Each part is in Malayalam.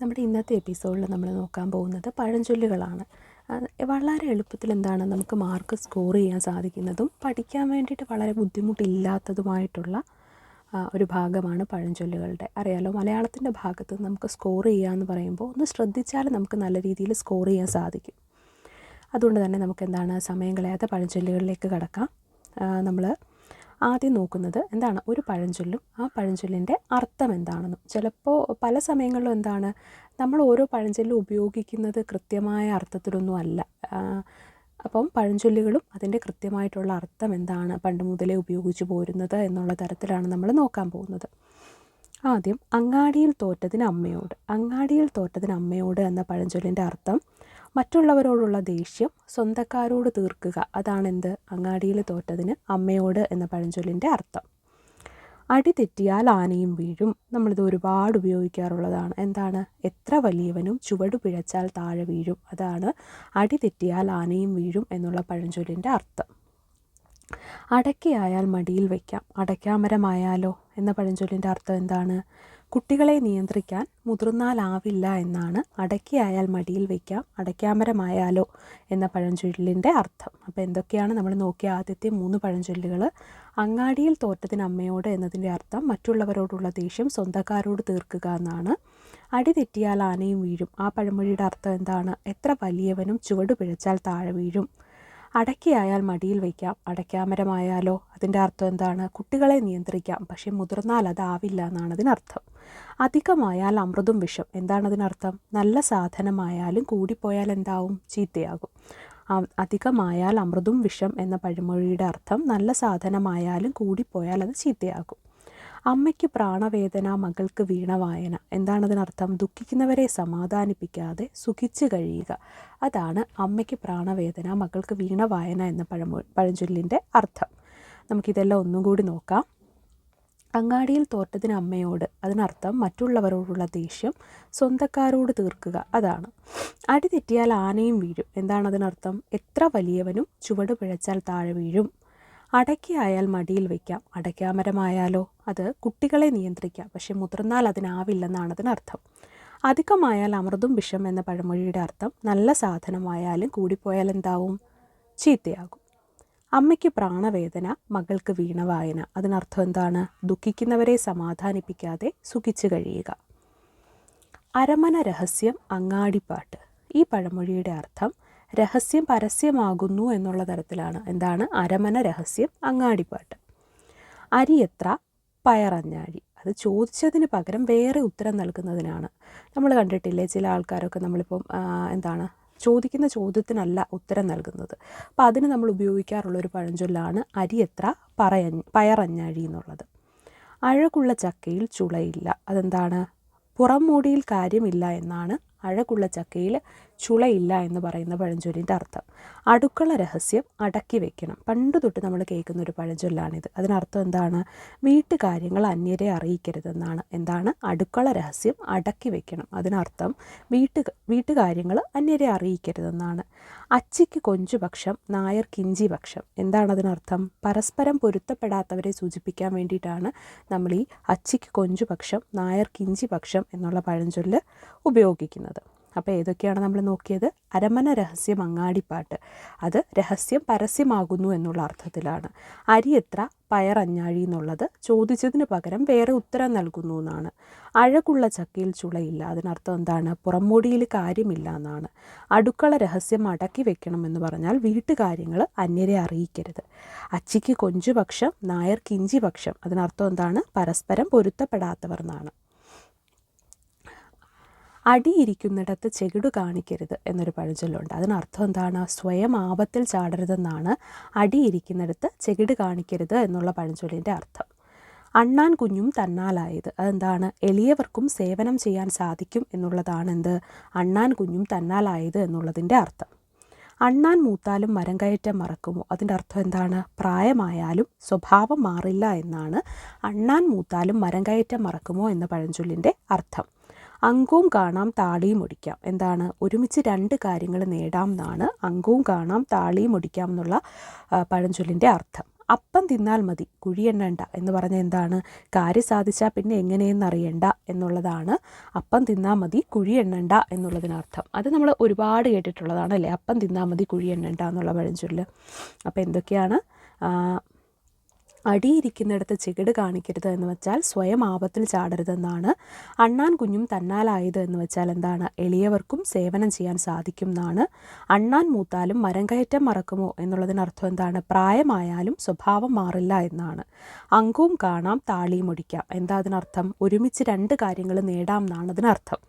നമ്മുടെ ഇന്നത്തെ എപ്പിസോഡിൽ നമ്മൾ നോക്കാൻ പോകുന്നത് പഴഞ്ചൊല്ലുകളാണ്. വളരെ എളുപ്പത്തിൽ എന്താണ് നമുക്ക് മാർക്ക് സ്കോർ ചെയ്യാൻ സാധിക്കുന്നതും പഠിക്കാൻ വേണ്ടിയിട്ട് വളരെ ബുദ്ധിമുട്ടില്ലാത്തതുമായിട്ടുള്ള ഒരു ഭാഗമാണ് പഴഞ്ചൊല്ലുകളുടെ. അറിയാലോ, മലയാളത്തിൻ്റെ ഭാഗത്ത് നമുക്ക് സ്കോർ ചെയ്യുക എന്ന് പറയുമ്പോൾ ഒന്ന് ശ്രദ്ധിച്ചാൽ നമുക്ക് നല്ല രീതിയിൽ സ്കോർ ചെയ്യാൻ സാധിക്കും. അതുകൊണ്ട് തന്നെ നമുക്ക് എന്താണ് സമയം കളയാത്ത പഴഞ്ചൊല്ലുകളിലേക്ക് കടക്കാം. നമ്മൾ ആദ്യം നോക്കുന്നത് എന്താണ് ഒരു പഴഞ്ചൊല്ലും ആ പഴഞ്ചൊല്ലിൻ്റെ അർത്ഥം എന്താണെന്നും. ചിലപ്പോൾ പല സമയങ്ങളിലും എന്താണ് നമ്മൾ ഓരോ പഴഞ്ചൊല്ലും ഉപയോഗിക്കുന്നത് കൃത്യമായ അർത്ഥത്തിലൊന്നും അല്ല. അപ്പം പഴഞ്ചൊല്ലുകളും അതിൻ്റെ കൃത്യമായിട്ടുള്ള അർത്ഥം എന്താണ് പണ്ട് മുതലേ ഉപയോഗിച്ചു പോരുന്നത് എന്നുള്ള തരത്തിലാണ് നമ്മൾ നോക്കാൻ പോകുന്നത്. ആദ്യം അങ്ങാടിയിൽ തോറ്റതിന് അമ്മയോട്. അങ്ങാടിയിൽ തോറ്റതിന് അമ്മയോട് എന്ന പഴഞ്ചൊല്ലിൻ്റെ അർത്ഥം മറ്റുള്ളവരോടുള്ള ദേഷ്യം സ്വന്തക്കാരോട് തീർക്കുക. അതാണെന്ത് അങ്ങാടിയിൽ തോറ്റതിന് അമ്മയോട് എന്ന പഴഞ്ചൊല്ലിൻ്റെ അർത്ഥം. അടി തെറ്റിയാൽ ആനയും വീഴും. നമ്മളിത് ഒരുപാട് ഉപയോഗിക്കാറുള്ളതാണ്. എന്താണ് എത്ര വലിയവനും ചുവട് പിഴച്ചാൽ താഴെ വീഴും. അതാണ് അടി തെറ്റിയാൽ ആനയും വീഴും എന്നുള്ള പഴഞ്ചൊല്ലിൻ്റെ അർത്ഥം. അടയ്ക്കയായാൽ മടിയിൽ വയ്ക്കാം, അടയ്ക്കാമരമായാലോ എന്ന പഴഞ്ചൊല്ലിൻ്റെ അർത്ഥം എന്താണ്? കുട്ടികളെ നിയന്ത്രിക്കാൻ മുതിർന്നാലാവില്ല എന്നാണ് അടയ്ക്കയായാൽ മടിയിൽ വയ്ക്കാം, അടയ്ക്കാമരമായാലോ എന്ന പഴഞ്ചൊല്ലിൻ്റെ അർത്ഥം. അപ്പോൾ എന്തൊക്കെയാണ് നമ്മൾ നോക്കിയ ആദ്യത്തെ 3 പഴഞ്ചൊല്ലുകൾ? അങ്ങാടിയിൽ തോറ്റതിന് അമ്മയോട് എന്നതിൻ്റെ അർത്ഥം മറ്റുള്ളവരോടുള്ള ദേഷ്യം സ്വന്തക്കാരോട് തീർക്കുക എന്നാണ്. അടി തെറ്റിയാൽ ആനയും വീഴും, ആ പഴമൊഴിയുടെ അർത്ഥം എന്താണ്? എത്ര വലിയവനും ചുവട് പിഴച്ചാൽ താഴെ വീഴും. അടയ്ക്കയായാൽ മടിയിൽ വയ്ക്കാം, അടയ്ക്കാമരമായാലോ അതിൻ്റെ അർത്ഥം എന്താണ്? കുട്ടികളെ നിയന്ത്രിക്കാം, പക്ഷേ മുതിർന്നാൽ അതാവില്ല എന്നാണ് അതിനർത്ഥം. അധികമായാൽ അമൃതും വിഷം, എന്താണ് അതിനർത്ഥം? നല്ല സാധനമായാലും കൂടിപ്പോയാൽ എന്താവും? ചീത്തയാകും. അധികമായാൽ അമൃതും വിഷം എന്ന പഴമൊഴിയുടെ അർത്ഥം നല്ല സാധനമായാലും കൂടിപ്പോയാൽ അത് ചീത്തയാകും. അമ്മയ്ക്ക് പ്രാണവേദന മകൾക്ക് വീണവായന, എന്താണതിനർത്ഥം? ദുഃഖിക്കുന്നവരെ സമാധാനിപ്പിക്കാതെ സുഖിച്ച് കഴിയുക. അതാണ് അമ്മയ്ക്ക് പ്രാണവേദന മകൾക്ക് വീണവായന എന്ന പഴഞ്ചൊല്ലിൻ്റെ അർത്ഥം. നമുക്കിതെല്ലാം ഒന്നും കൂടി നോക്കാം. അങ്ങാടിയിൽ തോറ്റതിന് അമ്മയോട്, അതിനർത്ഥം മറ്റുള്ളവരോടുള്ള ദേഷ്യം സ്വന്തക്കാരോട് തീർക്കുക. അതാണ്. അടി തെറ്റിയാൽ ആനയും വീഴും, എന്താണതിനർത്ഥം? എത്ര വലിയവനും ചുവട് പിഴച്ചാൽ താഴെ വീഴും. അടയ്ക്കയായാൽ മടിയിൽ വയ്ക്കാം, അടയ്ക്കാമരമായാലോ അത് കുട്ടികളെ നിയന്ത്രിക്കാം, പക്ഷെ മുതിർന്നാൽ അതിനാവില്ലെന്നാണ് അതിനർത്ഥം. അധികമായാൽ അമൃതും വിഷം എന്ന പഴമൊഴിയുടെ അർത്ഥം നല്ല സാധനമായാലും കൂടിപ്പോയാൽ എന്താവും? ചീത്തയാകും. അമ്മയ്ക്ക് പ്രാണവേദന മകൾക്ക് വീണവായന, അതിനർത്ഥം എന്താണ്? ദുഃഖിക്കുന്നവരെ സമാധാനിപ്പിക്കാതെ സുഖിച്ച് കഴിയുക. അരമന രഹസ്യം അങ്ങാടിപ്പാട്ട്, ഈ പഴമൊഴിയുടെ അർത്ഥം രഹസ്യം പരസ്യമാകുന്നു എന്നുള്ള തരത്തിലാണ്. എന്താണ് അരമന രഹസ്യം അങ്ങാടിപ്പാട്ട്. അരി എത്ര പയറഞ്ഞാഴി, അത് ചോദിച്ചതിന് പകരം വേറെ ഉത്തരം നൽകുന്നതിനാണ്. നമ്മൾ കണ്ടിട്ടില്ലേ ചില ആൾക്കാരൊക്കെ നമ്മളിപ്പം എന്താണ് ചോദിക്കുന്ന ചോദ്യത്തിനല്ല ഉത്തരം നൽകുന്നത്. അപ്പോൾ അതിന് നമ്മൾ ഉപയോഗിക്കാറുള്ളൊരു പഴഞ്ചൊല്ലാണ് അരി എത്ര പയറഞ്ഞാഴി എന്നുള്ളത്. അഴകുള്ള ചക്കയിൽ ചുളയില്ല, അതെന്താണ്? പുറം മൂടിയിൽ കാര്യമില്ല എന്നാണ് അഴകുള്ള ചക്കയിൽ ചുളയില്ല എന്ന് പറയുന്ന പഴഞ്ചൊല്ലിൻ്റെ അർത്ഥം. അടുക്കള രഹസ്യം അടക്കി വെക്കണം, പണ്ട് തൊട്ട് നമ്മൾ കേൾക്കുന്ന ഒരു പഴഞ്ചൊല്ലാണിത്. അതിനർത്ഥം എന്താണ്? വീട്ടുകാര്യങ്ങൾ അന്യരെ അറിയിക്കരുതെന്നാണ്. എന്താണ് അടുക്കള രഹസ്യം അടക്കി വെക്കണം, അതിനർത്ഥം വീട്ടുകാര്യങ്ങൾ അന്യരെ അറിയിക്കരുതെന്നാണ്. അച്ചിക്ക് കൊഞ്ചുപക്ഷം നായർ കിഞ്ചി പക്ഷം, എന്താണ് അതിനർത്ഥം? പരസ്പരം പൊരുത്തപ്പെടാത്തവരെ സൂചിപ്പിക്കാൻ വേണ്ടിയിട്ടാണ് നമ്മൾ ഈ അച്ചിക്ക് കൊഞ്ചുപക്ഷം നായർ കിഞ്ചി പക്ഷം എന്നുള്ള പഴഞ്ചൊല്ല് ഉപയോഗിക്കുന്നത്. അപ്പോൾ ഏതൊക്കെയാണ് നമ്മൾ നോക്കിയത്? അരമന രഹസ്യം അങ്ങാടിപ്പാട്ട്, അത് രഹസ്യം പരസ്യമാകുന്നു എന്നുള്ള അർത്ഥത്തിലാണ്. അരി എത്ര പയറഞ്ഞാഴി എന്നുള്ളത് ചോദിച്ചതിന് പകരം വേറെ ഉത്തരം നൽകുന്നു എന്നാണ്. അഴകുള്ള ചക്കയിൽ ചുളയില്ല, അതിനർത്ഥം എന്താണ്? പുറംമൂടിയിൽ കാര്യമില്ല എന്നാണ്. അടുക്കള രഹസ്യം അടക്കി വെക്കണം എന്ന് പറഞ്ഞാൽ വീട്ടുകാര്യങ്ങൾ അന്യരെ അറിയിക്കരുത്. അച്ചിക്ക് കൊഞ്ചുപക്ഷം നായർ കിഞ്ചി പക്ഷം, അതിനർത്ഥം എന്താണ്? പരസ്പരം പൊരുത്തപ്പെടാത്തവർ എന്നാണ്. അടിയിരിക്കുന്നിടത്ത് ചെകിടു കാണിക്കരുത് എന്നൊരു പഴഞ്ചൊല്ലുണ്ട്. അതിനർത്ഥം എന്താണ്? സ്വയം ആപത്തിൽ ചാടരുതെന്നാണ് അടിയിരിക്കുന്നിടത്ത് ചെകിട് കാണിക്കരുത് എന്നുള്ള പഴഞ്ചൊല്ലിൻ്റെ അർത്ഥം. അണ്ണാൻ കുഞ്ഞും തന്നാലായത്, അതെന്താണ്? എളിയവർക്കും സേവനം ചെയ്യാൻ സാധിക്കും എന്നുള്ളതാണ് എന്ത്? അണ്ണാൻ കുഞ്ഞും തന്നാലായത് എന്നുള്ളതിൻ്റെ അർത്ഥം. അണ്ണാൻ മൂത്താലും മരം കയറ്റം മറക്കുമോ, അതിൻ്റെ അർത്ഥം എന്താണ്? പ്രായമായാലും സ്വഭാവം മാറില്ല എന്നാണ് അണ്ണാൻ മൂത്താലും മരം കയറ്റം മറക്കുമോ എന്ന പഴഞ്ചൊല്ലിൻ്റെ അർത്ഥം. അങ്കവും കാണാം താളിയും ഒടിക്കാം, എന്താണ്? ഒരുമിച്ച് 2 കാര്യങ്ങൾ നേടാം എന്നാണ് അങ്കവും കാണാം താളിയും ഒടിക്കാം എന്നുള്ള പഴഞ്ചൊല്ലിൻ്റെ അർത്ഥം. അപ്പം തിന്നാൽ മതി കുഴിയെണ്ണണ്ട എന്ന് പറഞ്ഞ എന്താണ്? കാര്യം സാധിച്ചാൽ പിന്നെ എങ്ങനെയെന്നറിയണ്ട എന്നുള്ളതാണ് അപ്പം തിന്നാൽ മതി കുഴിയെണ്ണണ്ട എന്നുള്ളതിനർത്ഥം. അത് നമ്മൾ ഒരുപാട് കേട്ടിട്ടുള്ളതാണ് അല്ലേ, അപ്പം തിന്നാൽ മതി കുഴിയെണ്ണണ്ട എന്നുള്ള പഴഞ്ചൊല്ല്. അപ്പോൾ എന്തൊക്കെയാണ്? അടിയിരിക്കുന്നിടത്ത് ചെകിട് കാണിക്കരുത് എന്ന് വെച്ചാൽ സ്വയം ആപത്തിൽ ചാടരുതെന്നാണ്. അണ്ണാൻ കുഞ്ഞും തന്നാലായത് എന്ന് വെച്ചാൽ എന്താണ്? എളിയവർക്കും സേവനം ചെയ്യാൻ സാധിക്കും എന്നാണ്. അണ്ണാൻ മൂത്താലും മരം കയറ്റം മറക്കുമോ എന്നുള്ളതിനർത്ഥം എന്താണ്? പ്രായമായാലും സ്വഭാവം മാറില്ല എന്നാണ്. അങ്കവും കാണാം താളിയും ഒടിക്കാം. എന്താ അതിനർത്ഥം? ഒരുമിച്ച് രണ്ട് കാര്യങ്ങൾ നേടാം എന്നാണ് അതിനർത്ഥം.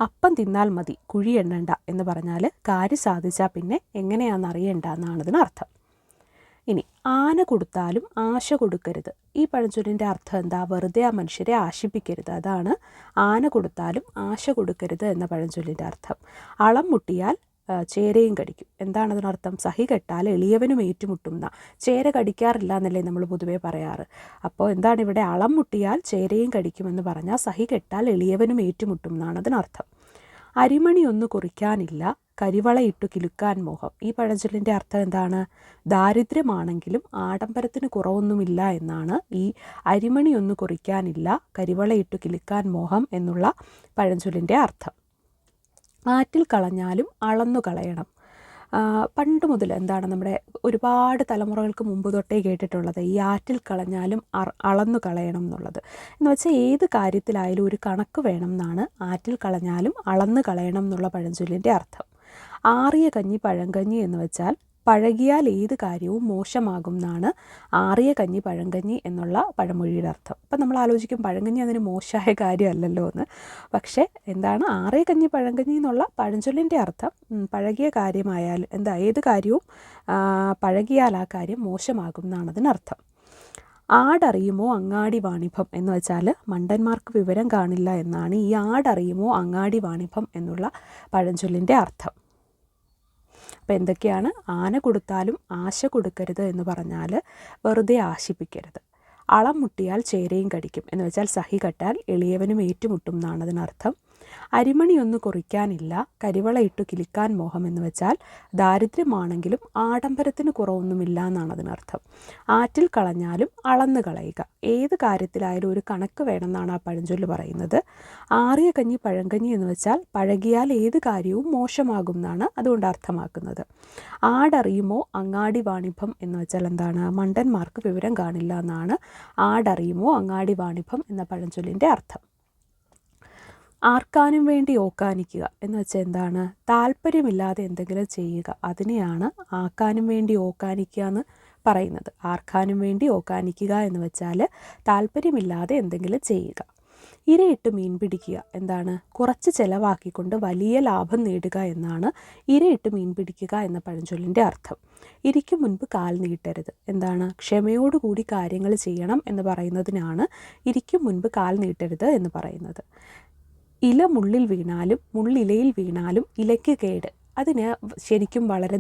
അപ്പം തിന്നാൽ മതി കുഴി എണ്ണണ്ട എന്ന് പറഞ്ഞാൽ കാര്യം സാധിച്ചാൽ പിന്നെ എങ്ങനെയാണെന്ന് അറിയണ്ട എന്നാണ് അതിനർത്ഥം. ഇനി ആന കൊടുത്താലും ആശ കൊടുക്കരുത്. ഈ പഴഞ്ചൊല്ലിൻ്റെ അർത്ഥം എന്താ? വെറുതെ ആ മനുഷ്യരെ ആശിപ്പിക്കരുത്. അതാണ് ആന കൊടുത്താലും ആശ കൊടുക്കരുത് എന്ന പഴഞ്ചൊല്ലിൻ്റെ അർത്ഥം. അളം മുട്ടിയാൽ ചേരയും കടിക്കും. എന്താണ് അതിനർത്ഥം? സഹി കെട്ടാൽ എളിയവനും ഏറ്റുമുട്ടുന്ന. ചേര കടിക്കാറില്ല എന്നല്ലേ നമ്മൾ പൊതുവേ പറയാറ്. അപ്പോൾ എന്താണ് ഇവിടെ? അളം മുട്ടിയാൽ ചേരയും കടിക്കുമെന്ന് പറഞ്ഞാൽ സഹി കെട്ടാൽ എളിയവനും ഏറ്റുമുട്ടും എന്നാണ് അതിനർത്ഥം. അരിമണിയൊന്നു കുറിക്കാനില്ല കരിവളയിട്ടു കിലുക്കാൻ മോഹം. ഈ പഴഞ്ചൊല്ലിൻ്റെ അർത്ഥം എന്താണ്? ദാരിദ്ര്യമാണെങ്കിലും ആഡംബരത്തിന് കുറവൊന്നുമില്ല എന്നാണ്. ഈ അരിമണിയൊന്നു കുറിക്കാനില്ല കരിവളയിട്ടു കിലുക്കാൻ മോഹം എന്നുള്ള പഴഞ്ചൊല്ലിൻ്റെ അർത്ഥം. ആറ്റിൽ കളഞ്ഞാലും അളന്നു കളയണം. പണ്ട് മുതൽ എന്താണ് നമ്മുടെ ഒരുപാട് തലമുറകൾക്ക് മുമ്പ് തൊട്ടേ കേട്ടിട്ടുള്ളത് ഈ ആറ്റിൽ കളഞ്ഞാലും അളന്നു കളയണം എന്നുള്ളത്. എന്ന് വെച്ചാൽ ഏത് കാര്യത്തിലായാലും ഒരു കണക്ക് വേണം എന്നാണ് ആറ്റിൽ കളഞ്ഞാലും അളന്നു കളയണം എന്നുള്ള പഴഞ്ചൊല്ലിൻ്റെ അർത്ഥം. ആറിയ കഞ്ഞി പഴങ്കഞ്ഞി എന്ന് വെച്ചാൽ പഴകിയാൽ ഏത് കാര്യവും മോശമാകും എന്നാണ് ആറിയ കഞ്ഞി പഴങ്കഞ്ഞി എന്നുള്ള പഴമൊഴിയുടെ അർത്ഥം. അപ്പം നമ്മൾ ആലോചിക്കും പഴങ്കഞ്ഞി അതിന് മോശമായ കാര്യമല്ലല്ലോ എന്ന്. പക്ഷേ എന്താണ് ആറിയ കഞ്ഞി പഴങ്കഞ്ഞി എന്നുള്ള പഴഞ്ചൊല്ലിൻ്റെ അർത്ഥം? പഴകിയ കാര്യമായാൽ എന്താ ഏത് കാര്യവും പഴകിയാൽ ആ കാര്യം മോശമാകും എന്നാണ് അതിനർത്ഥം. ആടറിയുമോ അങ്ങാടി വാണിഭം എന്ന് വെച്ചാൽ മണ്ടന്മാർക്ക് വിവരം കാണില്ല എന്നാണ് ഈ ആടറിയുമോ അങ്ങാടി വാണിഭം എന്നുള്ള പഴഞ്ചൊല്ലിൻ്റെ അർത്ഥം. അപ്പോൾ എന്തൊക്കെയാണ്? ആന കൊടുത്താലും ആശ കൊടുക്കരുത് എന്ന് പറഞ്ഞാൽ വെറുതെ ആശിപ്പിക്കരുത്. അളം മുട്ടിയാൽ ചേരയും കടിക്കും എന്ന് വെച്ചാൽ സഹി കെട്ടാൽ എളിയവനും ഏറ്റുമുട്ടും എന്നാണ് അതിനർത്ഥം. അരിമണിയൊന്നു കുറിക്കാനില്ല കരിവളയിട്ടു കിലുക്കാൻ മോഹം എന്ന് വെച്ചാൽ ദാരിദ്ര്യമാണെങ്കിലും ആഡംബരത്തിന് കുറവൊന്നുമില്ല എന്നാണ് അതിനർത്ഥം. ആറ്റിൽ കളഞ്ഞാലും അളന്നു കളയുക. ഏത് കാര്യത്തിലായാലും ഒരു കണക്ക് വേണമെന്നാണ് ആ പഴഞ്ചൊല്ല് പറയുന്നത്. ആറിയ കഞ്ഞി പഴങ്കഞ്ഞി എന്ന് വെച്ചാൽ പഴകിയാൽ ഏത് കാര്യവും മോശമാകും എന്നാണ് അതുകൊണ്ട് അർത്ഥമാക്കുന്നത്. ആടറിയുമോ അങ്ങാടി വാണിഭം എന്ന് വെച്ചാൽ എന്താണ്? മണ്ടന്മാർക്ക് വിവരം കാണില്ല എന്നാണ് ആടറിയുമോ അങ്ങാടി വാണിഭം എന്ന പഴഞ്ചൊല്ലിൻ്റെ അർത്ഥം. ആർക്കാനും വേണ്ടി ഓക്കാനിക്കുക എന്ന് വെച്ചാൽ എന്താണ്? താല്പര്യമില്ലാതെ എന്തെങ്കിലും ചെയ്യുക. അതിനെയാണ് ആർക്കാനും വേണ്ടി ഓക്കാനിക്കുക എന്ന് പറയുന്നത്. ആർക്കാനും വേണ്ടി ഓക്കാനിക്കുക എന്ന് വെച്ചാൽ താല്പര്യമില്ലാതെ എന്തെങ്കിലും ചെയ്യുക. ഇരയിട്ട് മീൻ പിടിക്കുക എന്താണ്? കുറച്ച് ചിലവാക്കിക്കൊണ്ട് വലിയ ലാഭം നേടുക എന്നാണ് ഇരയിട്ട് മീൻ പിടിക്കുക എന്ന പഴഞ്ചൊല്ലിൻ്റെ അർത്ഥം. ഇരിക്കും മുൻപ് കാൽ നീട്ടരുത് എന്താണ്? ക്ഷമയോടുകൂടി കാര്യങ്ങൾ ചെയ്യണം എന്ന് പറയുന്നതിനാണ് ഇരിക്കും മുൻപ് കാൽ നീട്ടരുത് എന്ന് പറയുന്നത്. ഇല മുള്ളിൽ വീണാലും മുള്ളിലയിൽ വീണാലും ഇലയ്ക്ക് കേട്. അതിന് ശരിക്കും വളരെ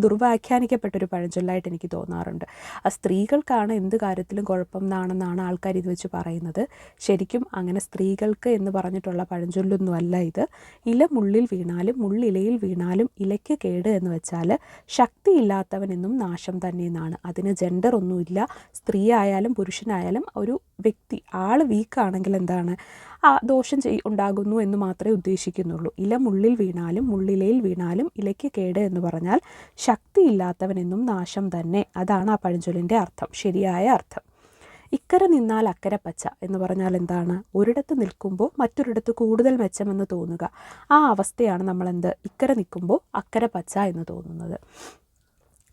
ദുർവ്യാഖ്യാനിക്കപ്പെട്ടൊരു പഴഞ്ചൊല്ലായിട്ട് എനിക്ക് തോന്നാറുണ്ട്. സ്ത്രീകൾക്കാണ് എന്ത് കാര്യത്തിലും കുഴപ്പം എന്നാണെന്നാണ് ആൾക്കാർ ഇത് വെച്ച് പറയുന്നത്. ശരിക്കും അങ്ങനെ സ്ത്രീകൾക്ക് എന്ന് പറഞ്ഞിട്ടുള്ള പഴഞ്ചൊല്ലൊന്നും അല്ല ഇത്. ഇല മുള്ളിൽ വീണാലും മുള്ളിലയിൽ വീണാലും ഇലയ്ക്ക് കേട് എന്ന് വെച്ചാൽ ശക്തിയില്ലാത്തവനെന്നും നാശം തന്നെ എന്നാണ്. അതിന് ജെൻഡർ ഒന്നുമില്ല. സ്ത്രീ ആയാലും പുരുഷനായാലും ഒരു വ്യക്തി ആൾ വീക്കാണെങ്കിൽ എന്താണ് ദോഷം ഉണ്ടാകുന്നു എന്ന് മാത്രമേ ഉദ്ദേശിക്കുന്നുള്ളൂ. ഇല മുള്ളിൽ വീണാലും മുള്ളിലയിൽ വീണാലും ഇലയ്ക്ക് കേട് എന്ന് പറഞ്ഞാൽ ശക്തിയില്ലാത്തവനെന്നും നാശം തന്നെ. അതാണ് ആ പഴഞ്ചൊല്ലിൻ്റെ അർത്ഥം, ശരിയായ അർത്ഥം. ഇക്കരെ നിന്നാൽ അക്കരെ പച്ച എന്ന് പറഞ്ഞാൽ എന്താണ്? ഒരിടത്ത് നിൽക്കുമ്പോൾ മറ്റൊരിടത്ത് കൂടുതൽ മെച്ചമെന്ന് തോന്നുക. ആ അവസ്ഥയാണ് നമ്മളെന്ത് ഇക്കരെ നിൽക്കുമ്പോൾ അക്കരെ പച്ച എന്ന് തോന്നുന്നത്.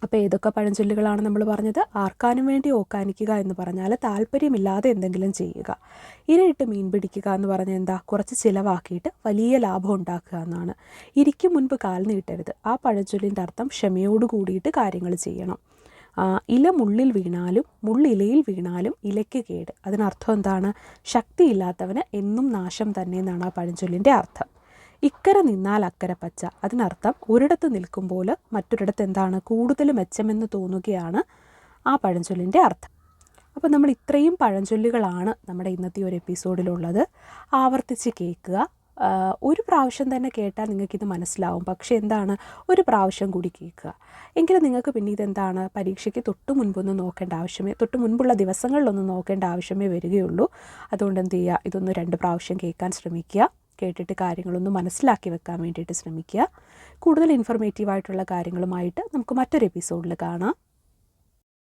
അപ്പോൾ ഏതൊക്കെ പഴഞ്ചൊല്ലുകളാണ് നമ്മൾ പറഞ്ഞത്? ആർക്കാനും വേണ്ടി ഓക്കാനിക്കുക എന്ന് പറഞ്ഞാൽ താല്പര്യമില്ലാതെ എന്തെങ്കിലും ചെയ്യുക. ഇരയിട്ട് മീൻ പിടിക്കുക എന്ന് പറഞ്ഞാൽ എന്താ? കുറച്ച് ചിലവാക്കിയിട്ട് വലിയ ലാഭം ഉണ്ടാക്കുക എന്നാണ്. ഇരിക്കും മുൻപ് കാൽ നീട്ടരുത്. ആ പഴഞ്ചൊല്ലിൻ്റെ അർത്ഥം ക്ഷമയോട് കൂടിയിട്ട് കാര്യങ്ങൾ ചെയ്യണം. ഇല മുള്ളിൽ വീണാലും മുള്ളിലയിൽ വീണാലും ഇലയ്ക്ക് കേട്. അതിനർത്ഥം എന്താണ്? ശക്തിയില്ലാത്തവന് എന്നും നാശം തന്നെ എന്നാണ് ആ പഴഞ്ചൊല്ലിൻ്റെ അർത്ഥം. ഇക്കരെ നിന്നാൽ അക്കരെ പച്ച. അതിനർത്ഥം ഒരിടത്ത് നിൽക്കുമ്പോൾ മറ്റൊരിടത്ത് എന്താണ്? കൂടുതൽ മെച്ചമെന്ന് തോന്നുകയാണ് ആ പഴഞ്ചൊല്ലിൻ്റെ അർത്ഥം. അപ്പോൾ നമ്മൾ ഇത്രയും പഴഞ്ചൊല്ലുകളാണ് നമ്മുടെ ഇന്നത്തെ ഒരു എപ്പിസോഡിലുള്ളത്. ആവർത്തിച്ച് കേൾക്കുക, ഒരു പ്രാവശ്യം തന്നെ കേട്ടാൽ നിങ്ങൾക്കിത് മനസ്സിലാവും. പക്ഷേ എന്താണ്, ഒരു പ്രാവശ്യം കൂടി കേൾക്കുക. എങ്കിലും നിങ്ങൾക്ക് പിന്നെ ഇതെന്താണ്, പരീക്ഷയ്ക്ക് തൊട്ട് മുൻപുള്ള ദിവസങ്ങളിലൊന്നും നോക്കേണ്ട ആവശ്യമേ വരികയുള്ളൂ. അതുകൊണ്ട് എന്ത് ചെയ്യുക, ഇതൊന്ന് 2 പ്രാവശ്യം കേൾക്കാൻ ശ്രമിക്കുക. കേട്ടിട്ട് കാര്യങ്ങളൊന്ന് മനസ്സിലാക്കി വെക്കാൻ വേണ്ടിയിട്ട് ശ്രമിക്കുക. കൂടുതൽ ഇൻഫർമേറ്റീവായിട്ടുള്ള കാര്യങ്ങളുമായിട്ട് നമുക്ക് മറ്റൊരു എപ്പിസോഡിൽ കാണാം.